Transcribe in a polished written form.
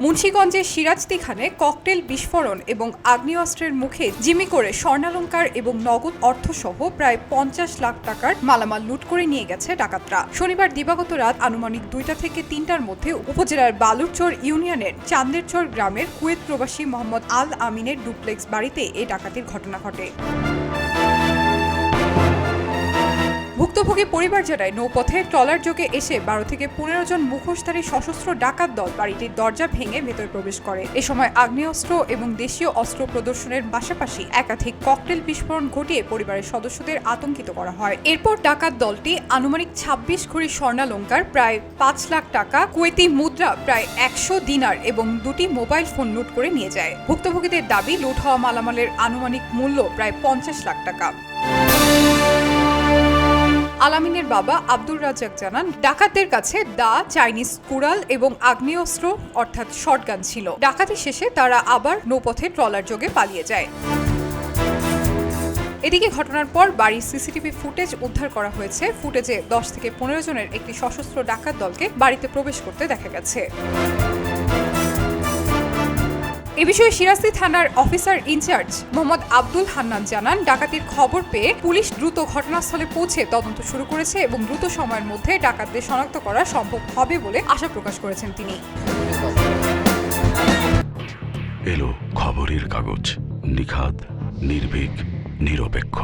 মুন্সিগঞ্জের সিরাজদিখানে ককটেল বিস্ফোরণ এবং আগ্নেয়াস্ত্রের মুখে জিম্মি করে স্বর্ণালংকার এবং নগদ অর্থসহ প্রায় 50 লাখ টাকার মালামাল লুট করে নিয়ে গেছে ডাকাতরা। শনিবার দিবাগত রাত আনুমানিক 2টা থেকে 3টার মধ্যে উপজেলার বালুরচর ইউনিয়নের চান্দেরচর গ্রামের কুয়েত প্রবাসী মোহাম্মদ আল আমিনের ডুপ্লেক্স বাড়িতে এই ডাকাতির ঘটনা ঘটে। ভুক্তভোগী পরিবার জানায়, নৌপথে ট্রলার যোগে এসে 12 থেকে 15 জন মুখোশধারী সশস্ত্র ডাকাত দল বাড়িটির দরজা ভেঙে ভেতরে প্রবেশ করে। এ সময় আগ্নেয়াস্ত্র এবং দেশীয় অস্ত্র প্রদর্শনের পাশাপাশি একাধিক ককটেল বিস্ফোরণ ঘটিয়ে পরিবারের সদস্যদের আতঙ্কিত করা হয়। এরপর ডাকাত দলটি আনুমানিক 26 ভরি স্বর্ণালংকার, প্রায় 5 লাখ টাকা, কুয়েতি মুদ্রা প্রায় 100 দিনার এবং 2টি মোবাইল ফোন লুট করে নিয়ে যায়। ভুক্তভোগীদের দাবি, লুট হওয়া মালামালের আনুমানিক মূল্য প্রায় 50 লাখ টাকা। আলামিনের বাবা আব্দুর রাজ্জাক জানান, ডাকাতদের কাছে দা, চাইনিজ কুড়াল এবং আগ্নেয়াস্ত্র অর্থাৎ শটগান ছিল। ডাকাতি শেষে তারা আবার নৌপথে ট্রলার যোগে পালিয়ে যায়। এদিকে ঘটনার পর বাড়ির সিসিটিভি ফুটেজ উদ্ধার করা হয়েছে। ফুটেজে 10 থেকে 15 জনের একটি সশস্ত্র ডাকাত দলকে বাড়িতে প্রবেশ করতে দেখা গেছে। এ বিষয়ে সিরাজদি থানার অফিসার ইনচার্জ মোহাম্মদ আব্দুল হান্নান জানান, ডাকাতির খবর পেয়ে পুলিশ দ্রুত ঘটনাস্থলে পৌঁছে তদন্ত শুরু করেছে এবং দ্রুত সময়ের মধ্যে ডাকাতদের শনাক্ত করা সম্ভব হবে বলে আশা প্রকাশ করেছেন তিনি। এলো খবরের কাগজ, নিখাদ, নির্ভীক, নিরপেক্ষ।